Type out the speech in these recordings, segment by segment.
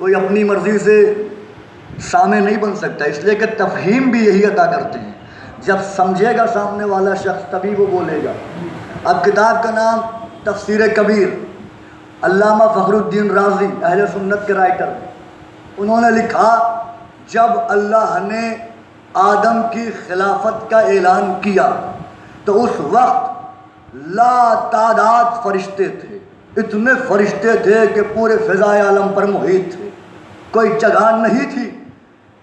کوئی اپنی مرضی سے سامع نہیں بن سکتا، اس لیے کہ تفہیم بھی یہی عطا کرتے ہیں، جب سمجھے گا سامنے والا شخص تبھی وہ بولے گا۔ اب کتاب کا نام تفسیر کبیر، علامہ فخر الدین رازی اہل سنت کے رائٹر، انہوں نے لکھا جب اللہ نے آدم کی خلافت کا اعلان کیا تو اس وقت لا تعداد فرشتے تھے، اتنے فرشتے تھے کہ پورے فضائے عالم پر محیط تھے، کوئی جگہ نہیں تھی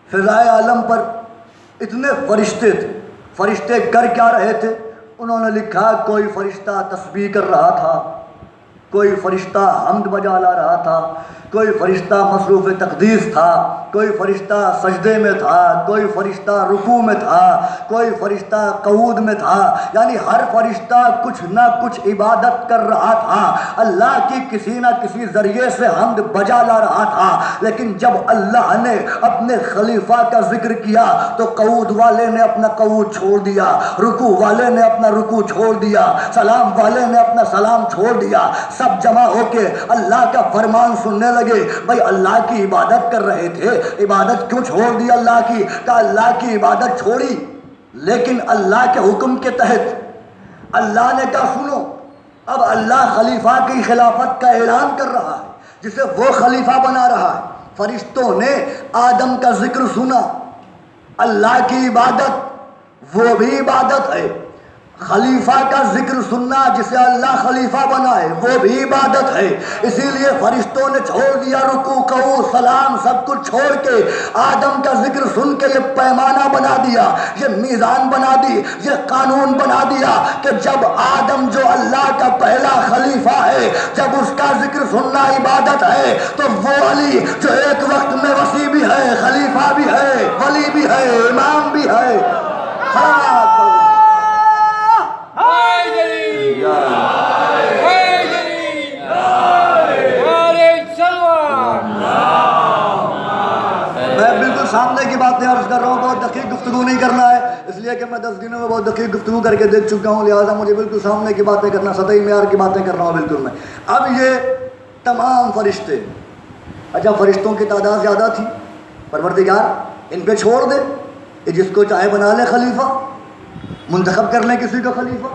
فضائے عالم پر، اتنے فرشتے تھے۔ فرشتے کر کیا رہے تھے؟ انہوں نے لکھا کوئی فرشتہ تسبیح کر رہا تھا، کوئی فرشتہ حمد بجا لا رہا تھا، کوئی فرشتہ مصروف تقدیس تھا، کوئی فرشتہ سجدے میں تھا، کوئی فرشتہ رکوع میں تھا، کوئی فرشتہ قعود میں تھا، یعنی ہر فرشتہ کچھ نہ کچھ عبادت کر رہا تھا، اللہ کی کسی نہ کسی ذریعے سے حمد بجا لا رہا تھا۔ لیکن جب اللہ نے اپنے خلیفہ کا ذکر کیا تو قعود والے نے اپنا قعود چھوڑ دیا، رکوع والے نے اپنا رکوع چھوڑ دیا، سلام والے نے اپنا سلام چھوڑ دیا، سب جمع ہو کے اللہ کا فرمان سننے لگے۔ بھائی اللہ کی عبادت کر رہے تھے، عبادت کیوں چھوڑ دی اللہ کی؟ کہ اللہ کی عبادت چھوڑی، لیکن اللہ کے حکم کے تحت اللہ نے کہا سنو، اب اللہ خلیفہ کی خلافت کا اعلان کر رہا ہے جسے وہ خلیفہ بنا رہا ہے۔ فرشتوں نے آدم کا ذکر سنا، اللہ کی عبادت وہ بھی عبادت ہے، خلیفہ کا ذکر سننا جسے اللہ خلیفہ بنائے وہ بھی عبادت ہے، اسی لیے فرشتوں نے چھوڑ دیا رکوع قعود سلام سب کچھ چھوڑ کے آدم کا ذکر سن کے یہ پیمانہ بنا دیا، یہ میزان بنا دی، یہ قانون بنا دیا کہ جب آدم جو اللہ کا پہلا خلیفہ ہے جب اس کا ذکر سننا عبادت ہے تو وہ علی جو ایک وقت میں وصی بھی ہے، خلیفہ بھی ہے، ولی بھی ہے، امام بھی ہے، میں بالکل سامنے کی باتیں عرض کر رہا ہوں، بہت دقیق گفتگو نہیں کرنا ہے، اس لیے کہ میں 10 دنوں میں بہت دقیق گفتگو کر کے دیکھ چکا ہوں، لہٰذا مجھے بالکل سامنے کی باتیں کرنا، سطحی معیار کی باتیں کر رہا ہوں بالکل میں۔ اب یہ تمام فرشتے، اچھا فرشتوں کی تعداد زیادہ تھی، پروردگار ان پہ چھوڑ دے، کہ جس کو چاہے بنا لے خلیفہ، منتخب کر لیں کسی کا خلیفہ۔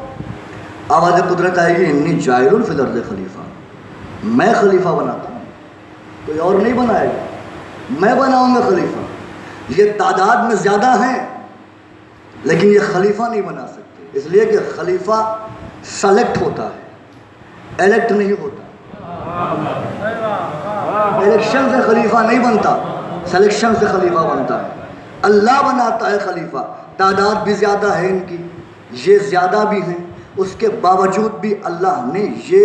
آواز قدرت آئے گی انی جاعل فی الارض خلیفہ، میں خلیفہ بناتا ہوں، کوئی اور نہیں بنائے گا، میں بناؤں گا خلیفہ۔ یہ تعداد میں زیادہ ہیں لیکن یہ خلیفہ نہیں بنا سکتے، اس لیے کہ خلیفہ سلیکٹ ہوتا ہے، الیکٹ نہیں ہوتا، الیکشن سے خلیفہ نہیں بنتا، سلیکشن سے خلیفہ بنتا ہے، اللہ بناتا ہے خلیفہ۔ تعداد بھی زیادہ ہے ان کی، یہ زیادہ بھی ہیں، اس کے باوجود بھی اللہ نے یہ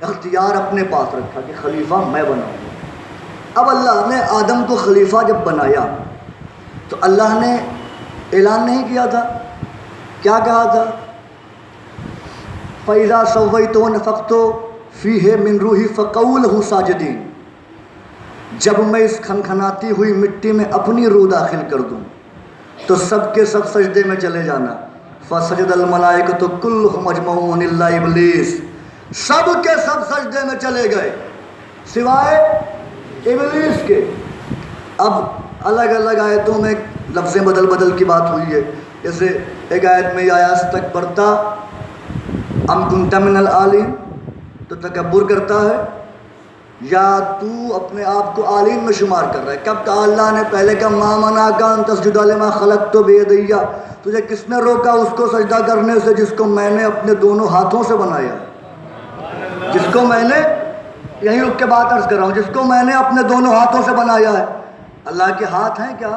اختیار اپنے پاس رکھا کہ خلیفہ میں بناؤں گا۔ اب اللہ نے آدم کو خلیفہ جب بنایا تو اللہ نے اعلان نہیں کیا تھا، کیا کہا تھا؟ فَإِذَا سَوَّيْتُهُ وَنَفَخْتُ فِيهِ مِن رُوحِي فَقَعُوا لَهُ سَاجِدِينَ، جب میں اس کھنکھناتی ہوئی مٹی میں اپنی روح داخل کر دوں تو سب کے سب سجدے میں چلے جانا۔ فَسَجَدَ الْمَلَائِكَةُ كُلُّهُمْ أَجْمَعُونَ إِلَّا إِبْلِيسَ، سب کے سب سجدے میں چلے گئے سوائے ابلیس کے۔ اب الگ الگ آیتوں میں لفظیں بدل بدل کی بات ہوئی ہے، جیسے ایک آیت میں آیا استکبرتا ام کنت من العالین، تو تکبر کرتا ہے یا تو اپنے آپ کو عالین میں شمار کر رہا ہے۔ کب کہا اللہ نے؟ پہلے کہا ما منعک ان تسجد لما خلقت بیدی، تجھے کس نے روکا اس کو سجدہ کرنے سے جس کو میں نے اپنے دونوں ہاتھوں سے بنایا، جس کو میں نے، یہیں رک کے بات عرض کر رہا ہوں، جس کو میں نے اپنے دونوں ہاتھوں سے بنایا ہے۔ اللہ کے ہاتھ ہیں کیا؟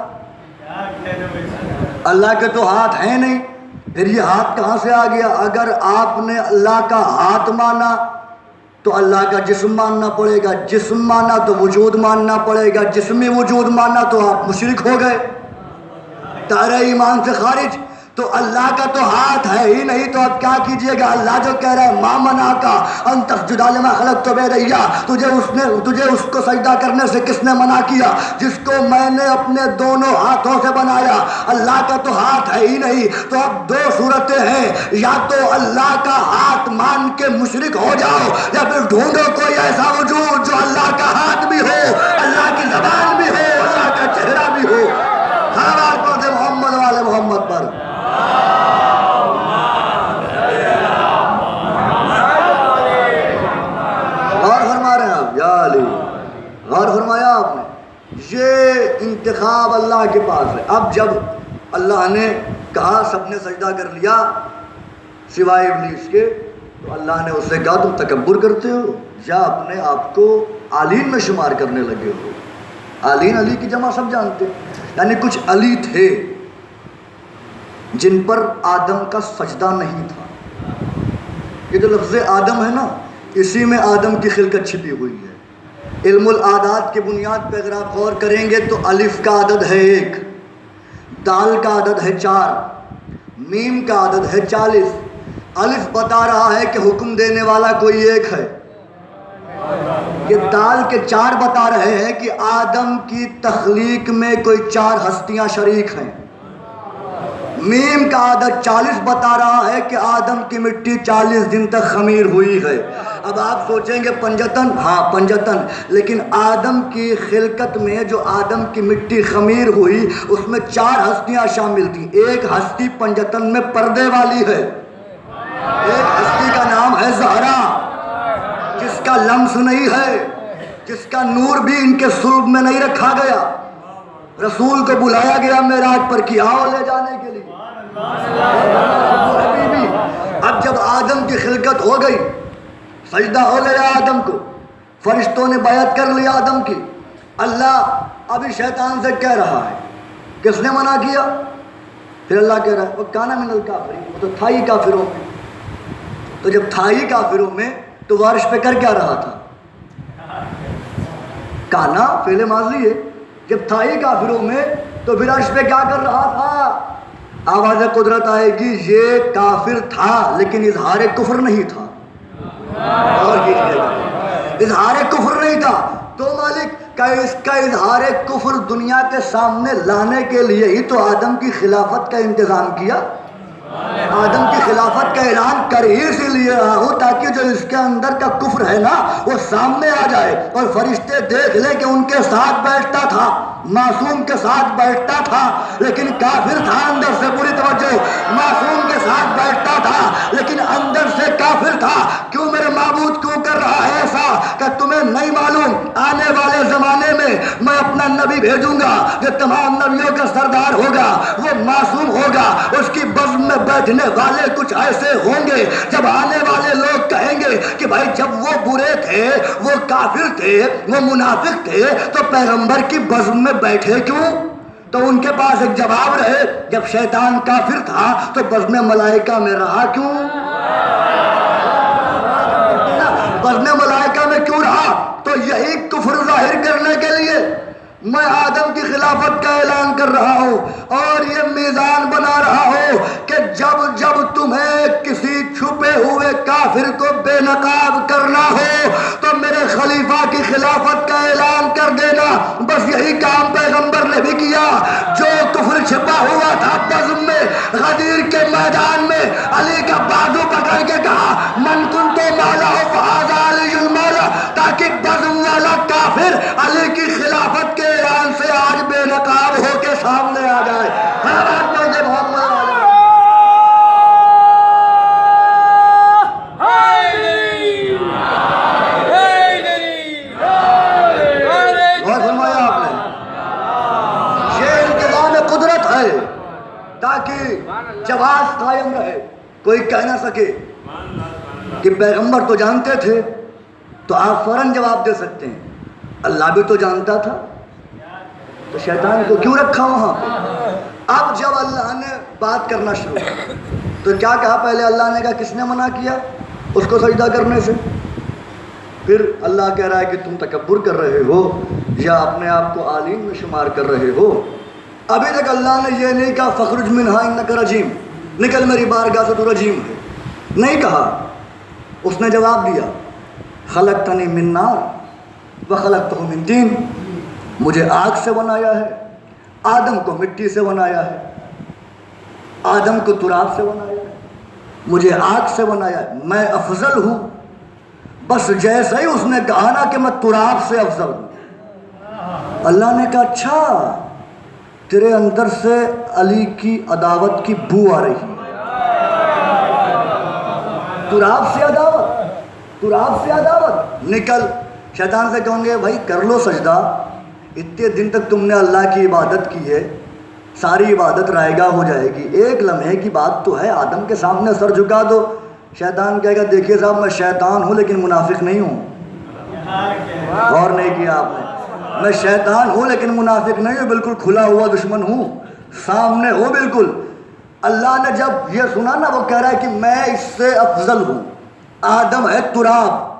اللہ کے تو ہاتھ ہیں نہیں، پھر یہ ہاتھ کہاں سے آ گیا؟ اگر آپ نے اللہ کا ہاتھ مانا تو اللہ کا جسم ماننا پڑے گا، جسم مانا تو وجود ماننا پڑے گا، جسمی وجود مانا تو آپ مشرک ہو گئے، دائرہ ایمان سے خارج۔ تو اللہ کا تو ہاتھ ہے ہی نہیں، تو اب کیا کیجئے گا؟ اللہ جو کہہ رہا ہے ما منعک ان تسجد لما خلقت بیدی، تجھے اس کو سجدہ کرنے سے کس نے منع کیا جس کو میں نے اپنے دونوں ہاتھوں سے بنایا؟ اللہ کا تو ہاتھ ہے ہی نہیں۔ تو اب دو صورتیں ہیں، یا تو اللہ کا ہاتھ مان کے مشرک ہو جاؤ، یا پھر ڈھونڈو کوئی ایسا وجود جو اللہ کا ہاتھ بھی ہو، اللہ کے غور فرمایا آپ نے؟ یہ انتخاب اللہ کے پاس ہے۔ اب جب اللہ نے کہا سب نے سجدہ کر لیا سوائے ابلیس کے، تو اللہ نے اس سے کہا تم تکبر کرتے ہو یا اپنے آپ کو عالین میں شمار کرنے لگے ہو؟ عالین، علی کی جمع سب جانتے ہیں، یعنی کچھ علی تھے جن پر آدم کا سجدہ نہیں تھا۔ یہ جو لفظ آدم ہے نا، اسی میں آدم کی خلقت چھپی ہوئی ہے۔ علم العادات کی بنیاد پہ اگر آپ غور کریں گے تو الف کا عدد ہے 1، دال کا عدد ہے 4، میم کا عدد ہے 40۔ الف بتا رہا ہے کہ حکم دینے والا کوئی ایک ہے، یہ دال کے 4 بتا رہے ہیں کہ آدم کی تخلیق میں کوئی 4 ہستیاں شریک ہیں۔ میم کا عدد 40 بتا رہا ہے کہ آدم کی مٹی 40 دن تک خمیر ہوئی ہے۔ اب آپ سوچیں گے پنجتن، ہاں پنجتن، لیکن آدم کی خلقت میں جو آدم کی مٹی خمیر ہوئی اس میں 4 ہستیاں شامل تھیں۔ ایک ہستی پنجتن میں پردے والی ہے، ایک ہستی کا نام ہے زہرا، جس کا لمس نہیں ہے، جس کا نور بھی ان کے صلب میں نہیں رکھا گیا۔ رسول کو بلایا گیا معراج پر کہ آؤ لے جانے کے لیے۔ اب جب آدم کی خلقت ہو گئی، سجدہ ہو گیا آدم کو، فرشتوں نے بیعت کر لی آدم کی، اللہ ابھی شیطان سے کہہ رہا ہے، کس نے منع کیا؟ پھر اللہ کہہ رہا ہے وہ کانا من الکافرین، وہ تو تھا ہی کافروں میں۔ تو جب تھا ہی کافروں میں تو وہ عرش پہ کر کیا رہا تھا؟ کانا فعل ماضی ہے، جب تھا ہی کافروں میں تو پھر عرش پہ کیا کر رہا تھا؟ آواز قدرت آئے گی یہ کافر تھا لیکن اظہار کفر نہیں تھا۔ اور اظہار کفر نہیں تھا تو مالک کا اس کا اظہار کفر دنیا کے سامنے لانے کے لیے ہی تو آدم کی خلافت کا انتظام کیا۔ آدم کی خلافت کا اعلان کر ہی اسی لیے رہا ہو تاکہ جو اس کے اندر کا کفر ہے نا وہ سامنے آ جائے اور فرشتے دیکھ لیں کہ ان کے ساتھ بیٹھتا تھا، معصوم کے ساتھ بیٹھتا تھا لیکن کافر تھا اندر سے۔ پوری توجہ، معصوم کے ساتھ بیٹھتا تھا لیکن اندر سے کافر تھا۔ کیوں میرے معبود کیوں کر رہا ہے ایسا کہ تمہیں نہیں معلوم آنے والے زمانے میں میں اپنا نبی بھیجوں گا جو تمام نبیوں کا سردار ہوگا، وہ معصوم ہوگا، اس کی بزم میں بیٹھنے والے کچھ ایسے ہوں گے جب آنے والے لوگ کہیں گے کہ بھائی جب وہ برے تھے، وہ کافر تھے، وہ منافق تھے تو پیغمبر کی بزم میں بیٹھے کیوں؟ تو ان کے پاس ایک جواب رہے، جب شیطان کافر تھا تو بزم ملائکہ میں رہا کیوں؟ بزم ملائکہ میں کیوں رہا؟ تو یہی کفر ظاہر کرنے کے لیے میں آدم کی خلافت کا اعلان کر رہا ہوں اور یہ میزان بنا رہا ہوں کہ جب جب تمہیں کسی چھپے ہوئے کافر کو بے نقاب کرنا ہو تو میرے خلیفہ کی خلافت کا اعلان کر دینا۔ بس یہی کام پیغمبر نے بھی کیا۔ جو کفر چھپا ہوا تھا بزم میں، غدیر کے میدان میں علی کا بازو پکڑ کے کہا من کنت مولا فہذا علی المولا، تاکہ بزم والا کافر علی کی خلافت کے اعلان سے آج بے نقاب ہو کے سامنے آ جائے۔ اور فرمایا آپ نے یہ انتظام قدرت ہے تاکہ جواز قائم رہے، کوئی کہہ نہ سکے کہ پیغمبر تو جانتے تھے تو آپ فوراً جواب دے سکتے ہیں، اللہ بھی تو جانتا تھا تو شیطان کو کیوں رکھا وہاں پہ؟ اب جب اللہ نے بات کرنا شروع تو کیا کہا؟ پہلے اللہ نے کہا کس نے منع کیا اس کو سجدہ کرنے سے؟ پھر اللہ کہہ رہا ہے کہ تم تکبر کر رہے ہو یا اپنے آپ کو عالین میں شمار کر رہے ہو۔ ابھی تک اللہ نے یہ نہیں کہا فخرج منہا انک رجیم، نکل میری بارگاہ سے تو رجیم ہے، نہیں کہا۔ اس نے جواب دیا خلقتنی من نار وخلقتہ من طین، مجھے آگ سے بنایا ہے، آدم کو مٹی سے بنایا ہے، آدم کو تراب سے بنایا ہے، مجھے آگ سے بنایا ہے، میں افضل ہوں۔ بس جیسے ہی اس نے کہا نا کہ میں تراب سے افضل ہوں، اللہ نے کہا اچھا تیرے اندر سے علی کی عداوت کی بو آ رہی ہے۔ تراب سے عداوت، تراب سے عداوت، نکل شیطان سے کہیں گے بھائی کر لو سجدہ، اتنے دن تک تم نے اللہ کی عبادت کی ہے، ساری عبادت رائے گاہ ہو جائے گی، ایک لمحے کی بات تو ہے، آدم کے سامنے سر جھکا دو۔ شیطان کہے گا دیکھیے صاحب میں شیطان ہوں لیکن منافق نہیں ہوں۔ غور نہیں کیا آپ نے؟ میں شیطان ہوں لیکن منافق نہیں ہوں، بالکل کھلا ہوا دشمن ہوں، سامنے ہو بالکل۔ اللہ نے جب یہ سنا نا، وہ کہہ رہا ہے کہ میں اس سے افضل ہوں، آدم ہے تراب،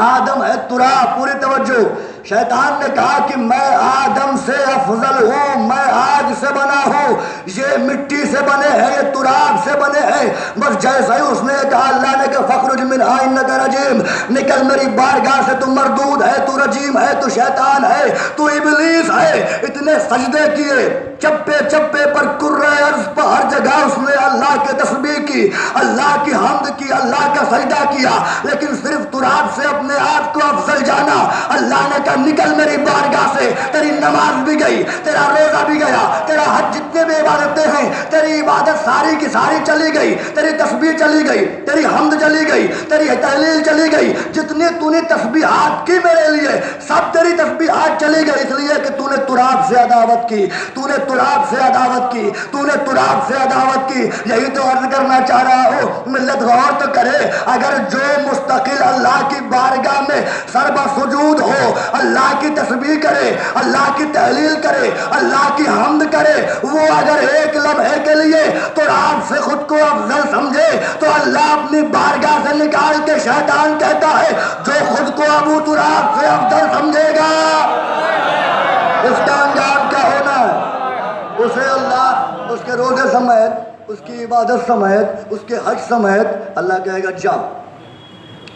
آدم ہے تراب، پوری توجہ۔ شیطان نے کہا کہ میں آدم سے افضل ہوں، میں آگ سے بنا ہوں، یہ مٹی سے بنے ہیں، یہ تراب سے بنے ہیں۔ بس جیسا ہی اس نے کہا، اللہ نے کہا فخرج منہا انک رجیم، نکل میری بارگاہ سے، تو مردود ہے، تو رجیم ہے، تو شیطان ہے، تو ابلیس ہے۔ اتنے سجدے کیے، چپے چپے پر کرۂ ارض پر ہر جگہ اس نے اللہ کے تسبیح کی، اللہ کی حمد کی، اللہ کا سجدہ کیا، لیکن صرف تراب سے اپنے آپ کو افضل جانا۔ اللہ نے کہا نکل میری بارگاہ سے، تیری نماز بھی گئی، تیرا روزہ بھی گیا، تیرا حج، جتنے بھی عبادتیں ہیں، تیری عبادت ساری کی ساری چلی گئی، تیری تسبیح چلی گئی، تیری حمد چلی گئی، تیری تحلیل چلی گئی، جتنی تو نے تسبیحات کی میرے لیے سب تیری تسبیحات چلی گئی، اس لیے کہ تو نے تراب سے عداوت کی، تو نے تراب سے عداوت کی، تو نے تراب سے عداوت کی۔ یہی تو عرض کرنا چاہ رہا ہوں، ملت غور تو کرے، اگر جو مستقل اللہ کی بارگاہ میں سربہ سجود ہو، اللہ کی تسبیح کرے، اللہ کی تحلیل کرے، اللہ کی حمد کرے، وہ اگر ایک لمحے کے لیے تراب سے خود کو افضل سمجھے تو اللہ اپنی بارگاہ سے نکال کے، شیطان کہتا ہے جو خود کو ابو تراب سے افضل سمجھے گا اس کا انجام کیا ہونا ہے؟ اسے اللہ اس کے روزے سمیت، اس کی عبادت سمیت، اس کے حج سمیت اللہ کہے گا جاؤ۔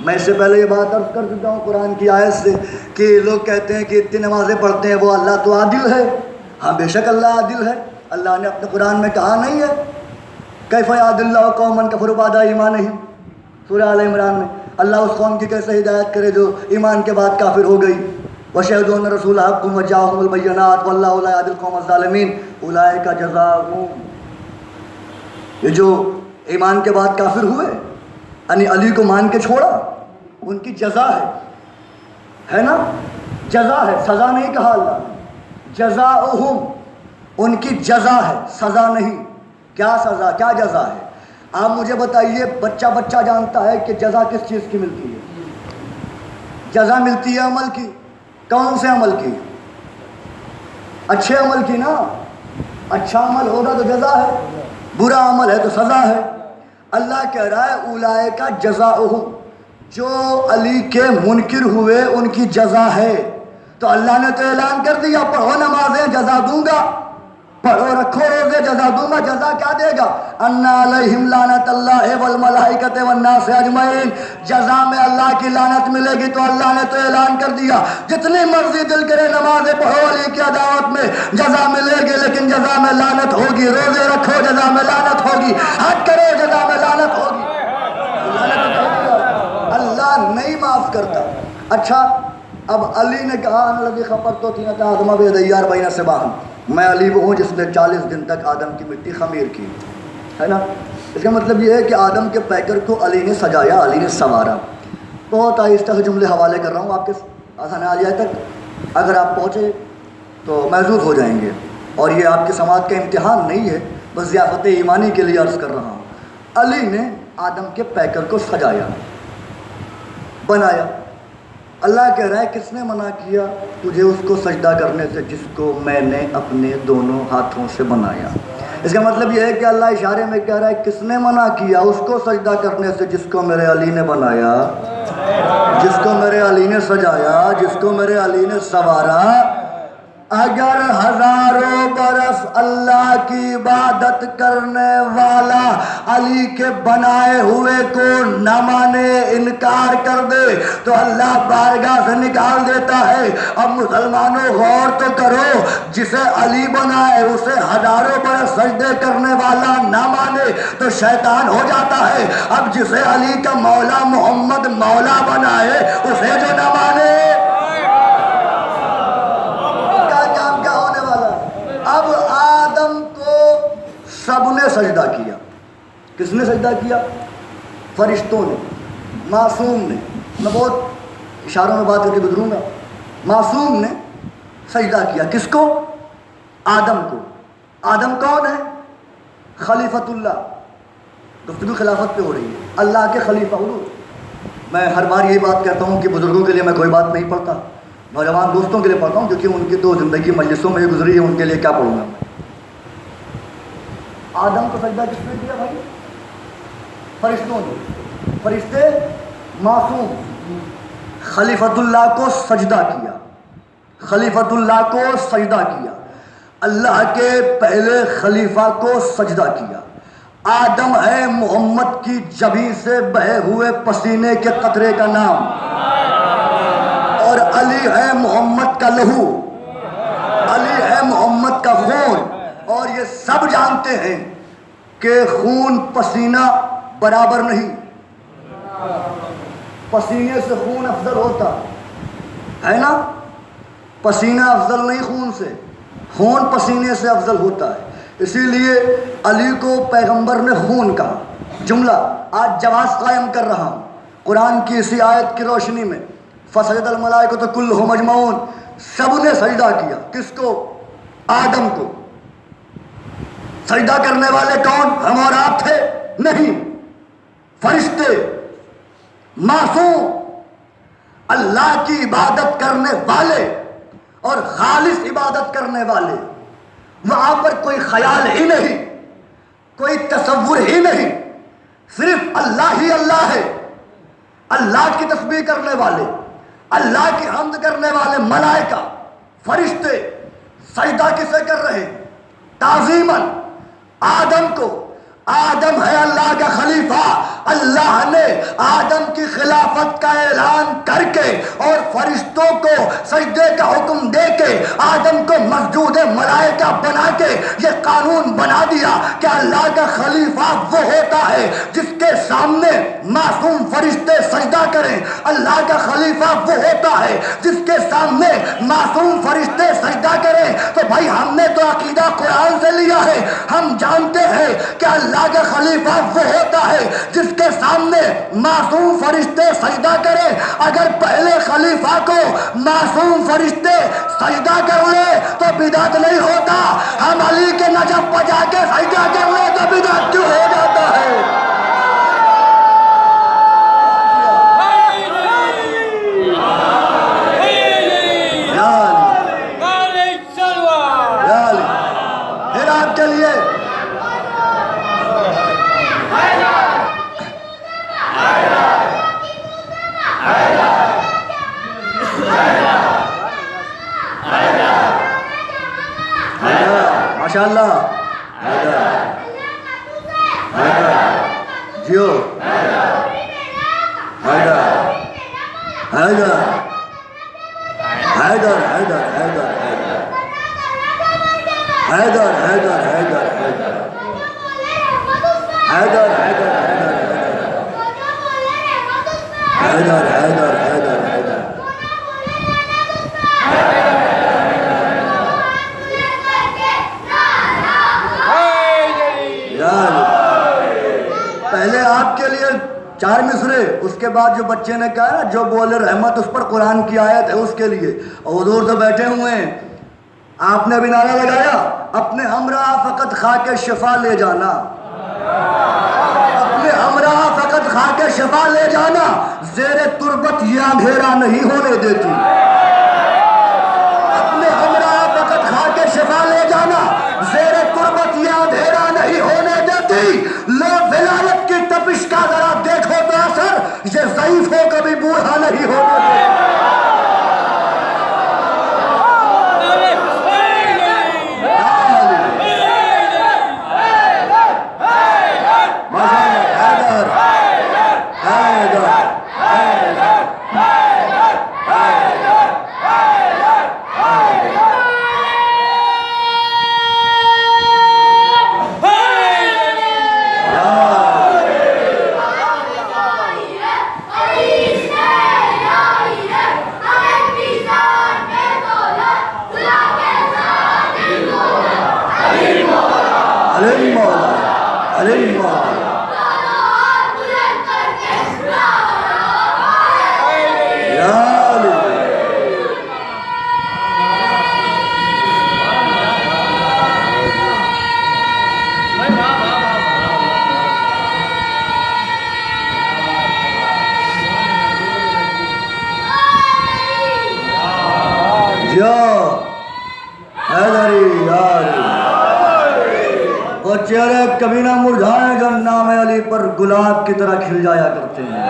میں اس سے پہلے یہ بات عرض کر چکا ہوں قرآن کی آیت سے کہ لوگ کہتے ہیں کہ اتنی نمازیں پڑھتے ہیں، وہ اللہ تو عادل ہے۔ ہاں بے شک اللہ عادل ہے، اللہ نے اپنے قرآن میں کہا نہیں ہے کیف یہدی اللہ قوما کفروا بعد ایمانہم، سورہ آل عمران میں، اللہ اس قوم کی کیسے ہدایت کرے جو ایمان کے بعد کافر ہو گئی۔ وشہدوا ان الرسول حق وجاءہم البینات واللہ لا یہدی القوم الظالمین اولئک جزاؤہم، یہ جو ایمان کے بعد کافر ہوئے، یعنی علی کو مان کے چھوڑا، ان کی جزا ہے نا، جزا ہے، سزا نہیں کہا اللہ نے، جزاؤہم، ان کی جزا ہے، سزا نہیں۔ کیا سزا، کیا جزا ہے؟ آپ مجھے بتائیے، بچہ جانتا ہے کہ جزا کس چیز کی ملتی ہے؟ جزا ملتی ہے عمل کی، کون سے عمل کی؟ اچھے عمل کی نا، اچھا عمل ہوگا تو جزا ہے، برا عمل ہے تو سزا ہے۔ اللہ کہہ رہا ہے اولئک جزاؤہم، جو علی کے منکر ہوئے ان کی جزا ہے۔ تو اللہ نے تو اعلان کر دیا پڑھو نمازیں جزا دوں گا، پڑھو رکھو روزے جزا دوں گا، جزا کیا دے گا؟ ان علیہم لعنت اللہ والملائکۃ والناس اجمعین، جزا میں اللہ کی لعنت ملے گی۔ تو اللہ نے تو اعلان کر دیا جتنی مرضی دل کرے نمازیں پڑھو علی کی عداوت میں، جزا ملے گی، لیکن جزا میں لعنت ہوگی۔ روزے رکھو جزا میں لعنت ہوگی، حج کرو جزا میں لعنت ہوگی۔ اللہ نہیں معاف کرتا۔ اچھا اب علی نے کہا ان الذی خبرت طینۃ آدم بیدی 40 صباحا، میں علی وہ ہوں جس نے 40 دن تک آدم کی مٹی خمیر کی، ہے نا۔ اس کا مطلب یہ ہے کہ آدم کے پیکر کو علی نے سجایا، علی نے سنوارا۔ بہت آہستہ سے جملے حوالے کر رہا ہوں آپ کے آسان آلیہ تک، اگر آپ پہنچے تو محظوظ ہو جائیں گے، اور یہ آپ کی سماعت کا امتحان نہیں ہے، بس ضیافت ایمانی کے لیے عرض کر رہا ہوں۔ علی نے آدم کے پیکر کو سجایا، بنایا۔ اللہ کہہ رہا ہے کس نے منع کیا تجھے اس کو سجدہ کرنے سے جس کو میں نے اپنے دونوں ہاتھوں سے بنایا؟ اس کا مطلب یہ ہے کہ اللہ اشارے میں کہہ رہا ہے کس نے منع کیا اس کو سجدہ کرنے سے جس کو میرے علی نے بنایا، جس کو میرے علی نے سجایا، جس کو میرے علی نے سنوارا۔ اگر ہزاروں برس اللہ کی عبادت کرنے والا علی کے بنائے ہوئے کو نہ مانے، انکار کر دے تو اللہ بارگاہ سے نکال دیتا ہے۔ اب مسلمانوں غور تو کرو، جسے علی بنائے اسے ہزاروں برس سجدے کرنے والا نہ مانے تو شیطان ہو جاتا ہے، اب جسے علی کا مولا محمد مولا بنائے اسے جو نہ مانے، اب آدم کو سب نے سجدہ کیا۔ کس نے سجدہ کیا؟ فرشتوں نے، معصوم نے۔ میں بہت اشاروں میں بات کر کے گزروں گا. معصوم نے سجدہ کیا کس کو؟ آدم کو. آدم کون ہے؟ خلیفۃ اللہ. گفتگو خلافت پہ ہو رہی ہے. اللہ کے خلیفہ حضور. میں ہر بار یہی بات کہتا ہوں کہ بزرگوں کے لیے میں کوئی بات نہیں پڑھتا, نوجوان دوستوں کے لیے پڑھتا ہوں, کیونکہ ان کی تو زندگی مجلسوں میں گزری ہے, ان کے لیے کیا پڑھوں گا میں. آدم کو سجدہ کس نے کیا بھائی؟ فرشتوں نے. فرشتے معصوم. خلیفۃ اللہ کو سجدہ کیا. خلیفۃ اللہ کو سجدہ کیا. اللہ کے پہلے خلیفہ کو سجدہ کیا. آدم ہے محمد کی جبیں سے بہے ہوئے پسینے کے قطرے کا نام, اور علی ہے محمد کا لہو, علی ہے محمد کا خون. اور یہ سب جانتے ہیں کہ خون پسینہ برابر نہیں, پسینے سے خون افضل ہوتا ہے نا, پسینہ افضل نہیں خون سے, خون پسینے سے افضل ہوتا ہے. اسی لیے علی کو پیغمبر نے خون کہا. جملہ آج جواز قائم کر رہا ہوں قرآن کی اسی آیت کی روشنی میں. فسجد الملائکۃ کلھم اجمعون, سب نے سجدہ کیا. کس کو؟ آدم کو. سجدہ کرنے والے کون؟ ہم اور آپ تھے؟ نہیں, فرشتے معصوم, اللہ کی عبادت کرنے والے اور خالص عبادت کرنے والے. وہاں پر کوئی خیال ہی نہیں, کوئی تصور ہی نہیں, صرف اللہ ہی اللہ ہے. اللہ کی تسبیح کرنے والے, اللہ کی حمد کرنے والے ملائکہ, فرشتے سجدہ کسے کر رہے ہیں؟ تعظیماً آدم کو. آدم ہے اللہ کا خلیفہ. اللہ نے آدم کی خلافت کا اعلان کر کے اور فرشتوں کو سجدے کا حکم دے کے آدم کو مسجود ملائکہ بنا کے یہ قانون بنا دیا کہ اللہ کا خلیفہ وہ ہوتا ہے جس کے سامنے معصوم فرشتے سجدہ کریں. اللہ کا خلیفہ وہ ہوتا ہے جس کے سامنے معصوم فرشتے سجدہ کریں. تو بھائی ہم نے تو عقیدہ قرآن سے لیا ہے. ہم جانتے ہیں کہ اللہ کا خلیفہ وہ ہوتا ہے جس کے سامنے معصوم فرشتے سجدہ کریں. اگر پہلے خلیفہ کو معصوم فرشتے سجدہ کر لے تو بدعت نہیں ہوتا. ہم علی کے نجف بجا کے سجدہ کر لے تو بدعت کیوں ہو جاتا ہے؟ پھر آپ کے لیے ماشاءاللہ جیو حیدر حیدر حیدر حیدر حیدر حیدر حیدر حیدر حیدر حیدر حیدر حیدر پہلے آپ کے لیے 4 مصرے, اس کے بعد جو بچے نے کہا نا جو بولے رحمت اس پر قرآن کی آیت ہے اس کے لیے. اور حضور تو بیٹھے ہوئے ہیں, آپ نے بھی نعرہ لگایا اپنے ہمراہ فقط خاک شفا لے جانا, اپنے ہمراہ فقط خاک شفا لے جانا, زیر تربت یہ اندھیرا نہیں ہونے دیتی. اپنے ہمراہ فقط خاک شفا لے جانا, زیر تربت یہ اندھیرا نہیں ہونے دیتی. لو ولایت کی تپش کا ذرا دیکھو تو اثر, یہ ضعیف ہو کبھی بوڑھا نہیں ہونے دیتی. یا یا حیدری یا علی، وہ چہرے کبھی نہ مرجھائیں جو نام علی پر گلاب کی طرح کھل جایا کرتے ہیں۔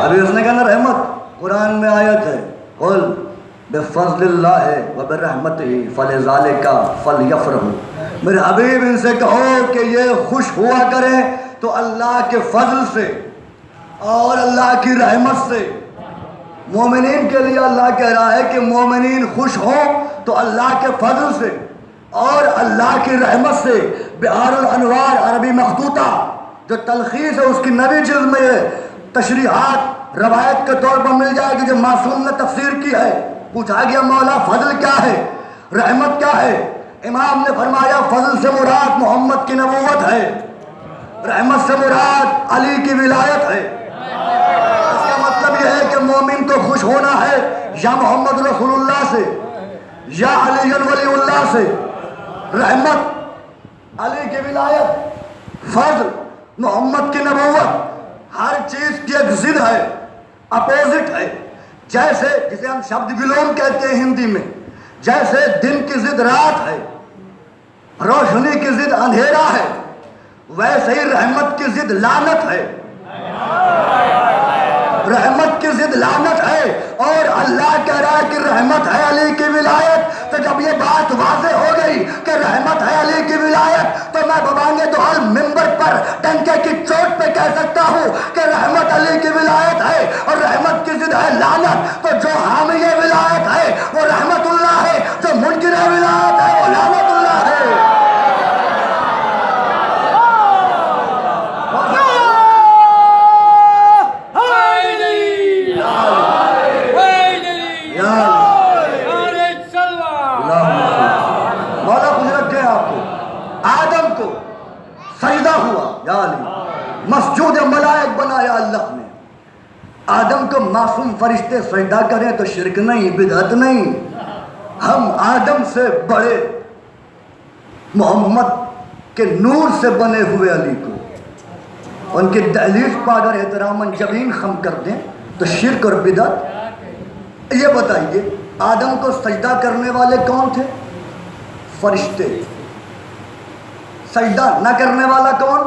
ابھی اس نے کہا نا رحمت، قرآن میں آیت ہے قل بفضل اللہ وبرحمتہ فلذالک فلیفرحوا، میرے حبیب ان سے کہو کہ یہ خوش ہوا کریں تو اللہ کے فضل سے اور اللہ کی رحمت سے۔ مومنین کے لیے اللہ کہہ رہا ہے کہ مومنین خوش ہوں تو اللہ کے فضل سے اور اللہ کی رحمت سے۔ بحار الانوار عربی مخطوطہ جو تلخیص ہے اس کی 9ویں جلد میں یہ تشریحات روایت کے طور پر مل جائے گی جو معصوم نے تفسیر کی ہے۔ پوچھا گیا مولا فضل کیا ہے، رحمت کیا ہے؟ امام نے فرمایا فضل سے مراد محمد کی نبوت ہے، رحمت سے مراد علی کی ولایت ہے۔ اس کا مطلب یہ ہے کہ مومن کو خوش ہونا ہے یا محمد رسول اللہ سے یا علی ولی اللہ سے۔ رحمت، علی کی ولایت، فضل، محمد کی نبوت، ہر چیز کی ایک ضد ہے، اپوزٹ ہے۔ جیسے جسے ہم شبد ولوم کہتے ہیں ہندی میں، جیسے دن کی ضد رات ہے، روشنی کی ضد اندھیرا ہے، ویسے ہی رحمت کی ضد لعنت ہے، رحمت کی ضد لعنت ہے۔ اور اللہ کہہ رہا ہے کہ رحمت ہے علی کی ولایت۔ تو جب یہ بات واضح ہو گئی کہ رحمت ہے علی کی ولایت، تو میں ببانگ دہل ممبر پر ڈنکے کی چوٹ پہ کہہ سکتا ہوں کہ رحمت علی کی ولایت ہے اور رحمت کی ضد ہے لعنت۔ تو جو حامی ولایت ہے وہ رحمت اللہ ہے، جو منکر ولایت ہے وہ لعنت اللہ ہے۔ سجدہ ہوا یا علی، مسجود ملائک بنایا اللہ نے۔ آدم کو معصوم فرشتے سجدہ کریں تو شرک نہیں، بدعت نہیں۔ ہم آدم سے بڑے محمد کے نور سے بنے ہوئے علی کو ان کی دہلیز پا کر احتراماً جبین خم کر دیں تو شرک اور بدعت۔ یہ بتائیے آدم کو سجدہ کرنے والے کون تھے؟ فرشتے۔ سجدہ نہ کرنے والا کون؟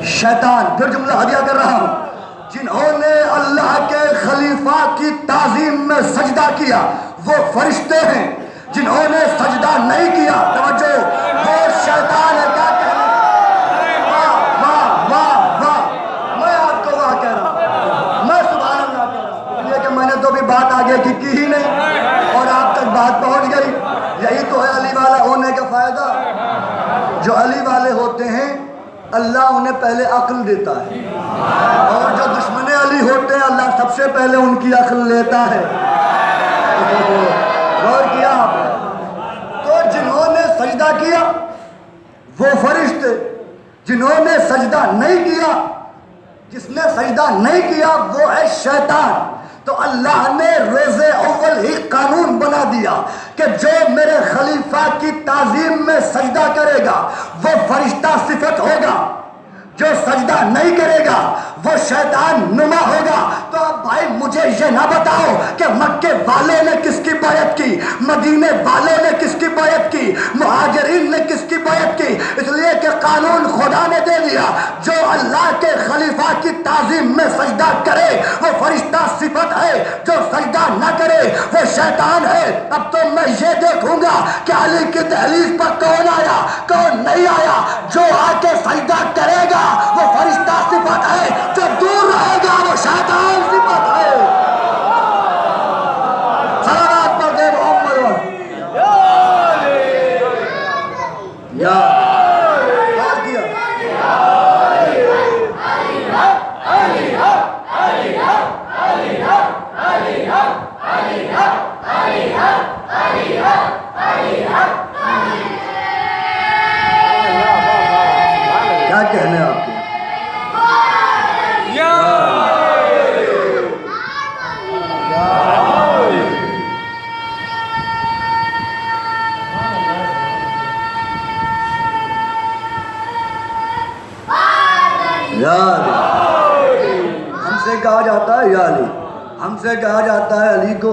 شیطان۔ پھر جملہ ہدیہ کر رہا ہوں، جنہوں نے اللہ کے خلیفہ کی تعظیم میں سجدہ کیا وہ فرشتے ہیں، جنہوں نے سجدہ نہیں کیا توجہ وہ شیطان ہے۔ کیا کہنا؟ واہ واہ واہ واہ، میں آپ کو واہ کہہ رہا ہوں، میں سبحان اللہ کہہ رہا ہوں، اس لیے کہ میں نے تو بھی بات آگے کی ہی نہیں اور آپ تک بات پہنچ گئی۔ یہی تو ہے علی والا ہونے کا فائدہ۔ جو علی والے ہوتے ہیں اللہ انہیں پہلے عقل دیتا ہے، اور جو دشمن علی ہوتے ہیں اللہ سب سے پہلے ان کی عقل لیتا ہے۔ غور کیا آپ نے؟ تو جنہوں نے سجدہ کیا وہ فرشتے، جنہوں نے سجدہ نہیں کیا، جس نے سجدہ نہیں کیا وہ ہے شیطان۔ تو اللہ نے روز اول ہی قانون بنا دیا کہ جو میرے خلیفہ کی تعظیم میں سجدہ کرے گا وہ فرشتہ صفت ہوگا، جو سجدہ نہیں کرے گا وہ شیطان نما ہوگا۔ تو اب بھائی مجھے یہ نہ بتاؤ کہ مکے والوں نے کس کی بیعت کی، مدینے والوں نے کس کی بیعت کی، مہاجرین نے کس کی بیعت کی، اس لیے کہ قانون خدا نے دے دیا جو اللہ کے خلیفہ کی تعظیم میں سجدہ کرے وہ فرشتہ صفت ہے، جو سجدہ نہ کرے وہ شیطان ہے۔ اب تو میں یہ دیکھوں گا کہ علی کی دہلیز پر کون آیا کون نہیں آیا، جو آ کے سجدہ کرے گا وہ فرشتہ صفت ہے، جو دور رہے گا وہ شیطان صفت ہے۔ صلوات پر دے محمد یا بات کیا کیا کہنے آپ کے؟ ہم سے کہا جاتا ہے یا علی، ہم سے کہا جاتا ہے علی کو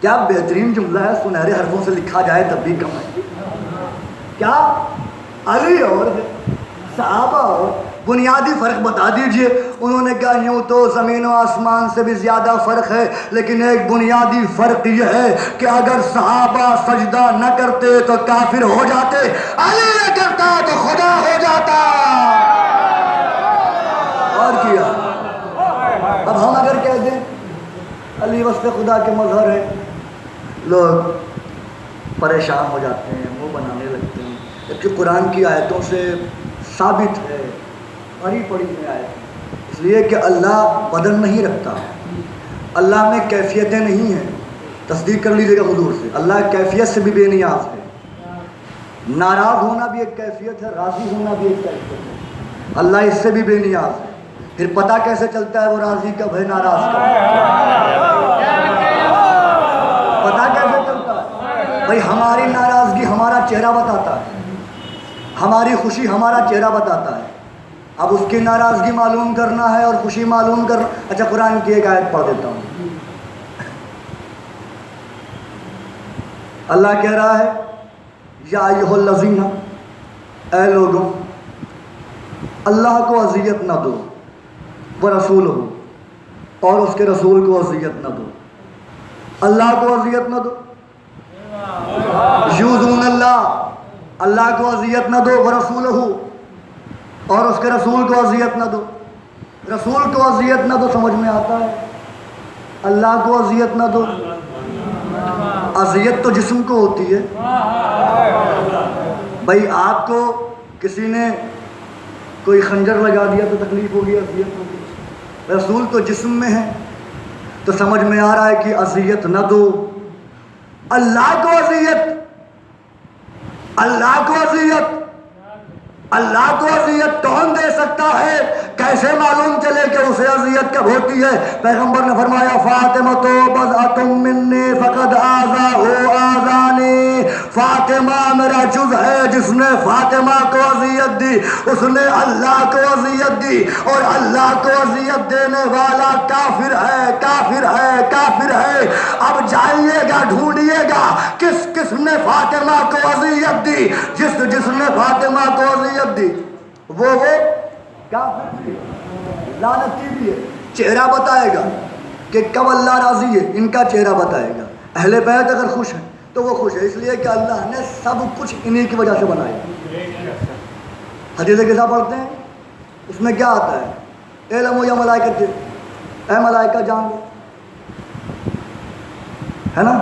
کیا بہترین جملہ ہے، سنہرے حرفوں سے لکھا جائے تب بھی کم ہے. کیا علی اور صحابہ اور بنیادی فرق بتا دیجئے. انہوں نے کہا یوں تو زمین و آسمان سے بھی زیادہ فرق ہے، لیکن ایک بنیادی فرق یہ ہے کہ اگر صحابہ سجدہ نہ کرتے تو کافر ہو جاتے، علی نہ کرتا تو خدا ہو جاتا. اور کیا. اب ہم اگر کہہ دیں علی وصف خدا کے مظہر ہے، لوگ پریشان ہو جاتے ہیں، منہ بنانے لگتے ہیں، جبکہ قرآن کی آیتوں سے ثابت ہے، پڑھی پڑھی میں آیت، اس لیے کہ اللہ بدن نہیں رکھتا، اللہ میں کیفیتیں نہیں ہیں. تصدیق کر لیجیے گا حضور سے، اللہ کیفیت سے بھی بے نیاز ہے. ناراض ہونا بھی ایک کیفیت ہے، راضی ہونا بھی ایک کیفیت ہے. اللہ اس سے بھی بے نیاز ہے. پھر پتہ کیسے چلتا ہے وہ راضی کب ہے ناراض کب ہے؟ پتہ کیسے چلتا ہے؟ بھائی ہماری ناراضگی ہمارا چہرہ بتاتا ہے، ہماری خوشی ہمارا چہرہ بتاتا ہے. اب اس کی ناراضگی معلوم کرنا ہے اور خوشی معلوم کرنا. اچھا قرآن کی ایک آیت پڑھ دیتا ہوں. اللہ کہہ رہا ہے یا ایھا الذین، اے لوگوں اللہ کو اذیت نہ دو، ورسولہ، اور اس کے رسول کو اذیت نہ دو. اللہ کو اذیت نہ دو، یؤذون اللہ، اللہ کو اذیت نہ دو، ورسولہ، اور اس کے رسول کو اذیت نہ دو. رسول کو اذیت نہ دو سمجھ میں آتا ہے، اللہ کو اذیت نہ دو. اذیت تو جسم کو ہوتی ہے. بھائی آپ کو کسی نے کوئی خنجر لگا دیا تو تکلیف ہوگی، اذیت ہوگی. رسول تو جسم میں ہے، تو سمجھ میں آ رہا ہے کہ اذیت نہ دو. اللہ کو اذیت، اللہ کو اذیت، اللہ کو اذیت کون دے سکتا ہے؟ کیسے معلوم چلے کہ اسے اذیت کب ہوتی ہے؟ پیغمبر نے فرمایا فاطمہ تو بضعۃ منی فقد آذاہ آذانی، فاطمہ میرا جز ہے، جس نے فاطمہ کو اذیت دی اس نے اللہ کو اذیت دی، اور اللہ کو اذیت دینے والا کافر ہے، کافر ہے، کافر ہے. اب جائیے گا ڈھونڈیے گا کس کس نے فاطمہ کو اذیت دی. جس نے فاطمہ کو اذیت دی وہ کافر بھی ہے، لعنتی بھی ہے. چہرہ بتائے گا کہ کب اللہ راضی ہے، ان کا چہرہ بتائے گا. اہل بیت اگر خوش ہیں تو وہ خوش ہے، اس لیے کہ اللہ نے سب کچھ انہی کی وجہ سے بنایا. حدیث کیسا پڑھتے ہیں، اس میں کیا آتا ہے؟ اعلموا یا ملائکہ، اے ملائکہ جان لو، ہے نا.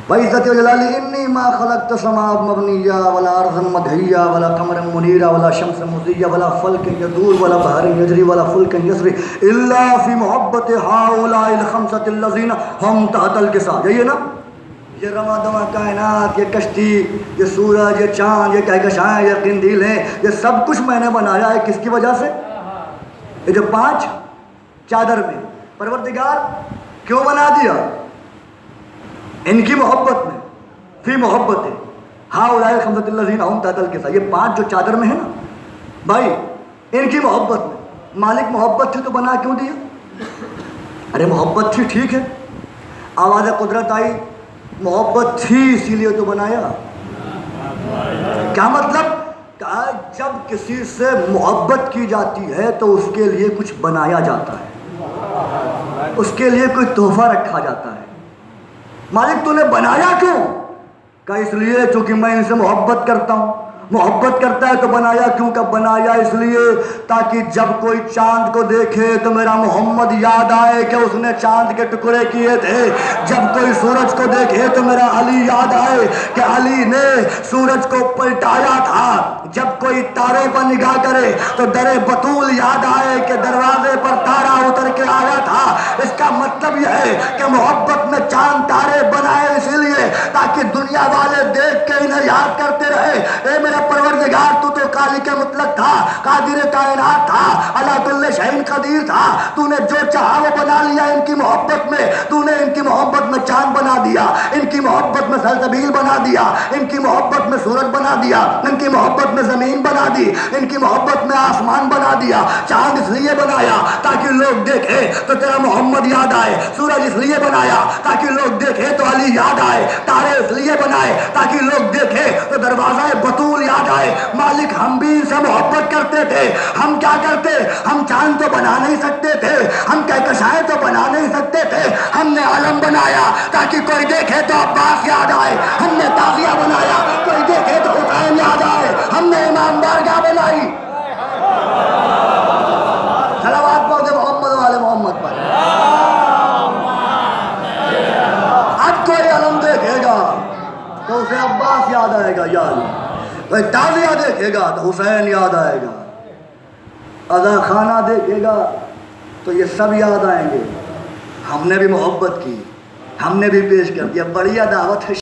وعزتی وجلالی انی ما خلقت السماء مبنیہ ولا ارضا مدحیہ ولا قمرا منیرا ولا شمس مضیہ ولا فلک یدور ولا بحر یجری ولا فلک یسری الا فی محبت ہؤلاء الخمسۃ الذین ہم تحت الکساء. یہی ہے نا، یہ رواں دواں کائنات، یہ کشتی، یہ سورج، یہ چاند، یہ کہکشائیں، یہ قندیلیں، یہ سب کچھ میں نے بنایا ہے کس کی وجہ سے؟ یہ جو 5 چادر میں پروردگار کیوں بنا دیا؟ ان کی محبت میں، فی محبت ہؤلاء الخمسۃ الذین ہم تحت الکساء. یہ 5 جو چادر میں ہے نا بھائی، ان کی محبت میں. مالک محبت تھی تو بنا کیوں دیا؟ ارے محبت تھی ٹھیک ہے، آواز قدرت آئی، محبت تھی اسی لیے تو بنایا. کیا مطلب؟ کہ جب کسی سے محبت کی جاتی ہے تو اس کے لیے کچھ بنایا جاتا ہے، اس کے لیے کوئی تحفہ رکھا جاتا ہے. مالک تو نے بنایا کیوں؟ کہ اس لیے چونکہ میں ان سے محبت کرتا ہوں. محبت کرتا ہے تو بنایا کیوں؟ کہ بنایا اس لیے تاکہ جب کوئی چاند کو دیکھے تو میرا محمد یاد آئے کہ اس نے چاند کے ٹکڑے کیے تھے. جب کوئی سورج کو دیکھے تو میرا علی یاد آئے کہ علی نے سورج کو پلٹایا تھا. جب کوئی تاروں پر نگاہ کرے تو در بطول یاد آئے کہ دروازے پر تارا اتر کے آیا تھا. اس کا مطلب یہ ہے کہ محبت میں چاند تارے بنائے اسی لیے تاکہ دنیا والے دیکھ کے انہیں یاد کرتے رہے اے میرا پروردگار تو خالق مطلق تھا، قادر کائنات تھا، علی کل شیء قدیر تھا. تو نے جو چاہا وہ بنا لیا ان کی محبت میں. تو نے ان کی محبت میں چاند بنا دیا، ان کی محبت محبت میں سلسبیل بنا دیا، ان کی محبت میں سورج بنا دیا، ان کی محبت میں زمین بنا دی، ان کی محبت میں آسمان بنا دیا۔ چاند اس لیے بنایا تاکہ لوگ دیکھے تو تیرا محمد یاد آئے، سورج اس لیے بنایا تاکہ لوگ دیکھے تو علی یاد آئے، تارے اس لیے بنائے تاکہ لوگ دیکھے تو دروازہ بطول یاد آئے۔ مالک ہم بھی ان سے محبت کرتے تھے، ہم کیا کرتے؟ ہم چاند تو بنا نہیں سکتے تھے، ہم کہکشائیں تو بنا نہیں سکتے تھے، ہم نے علم بنایا تاکہ کوئی دیکھے تو عباس یاد آئے، ہم نے تازیہ بنایا کوئی دیکھے تو حسین یاد آئے، ہم نے امام بارگاہ بنائی۔ صلوات پڑھ دے محمد والے محمد پر۔ اب کوئی علم دیکھے گا تو اسے عباس یاد آئے گا، یاد کوئی تازیہ دیکھے گا تو حسین یاد آئے گا، اذا خانہ دیکھے گا تو یہ سب یاد آئیں گے۔ ہم نے بھی محبت کی، ہم نے بھی پیش کر دیا، بڑھیا دعوت ہے۔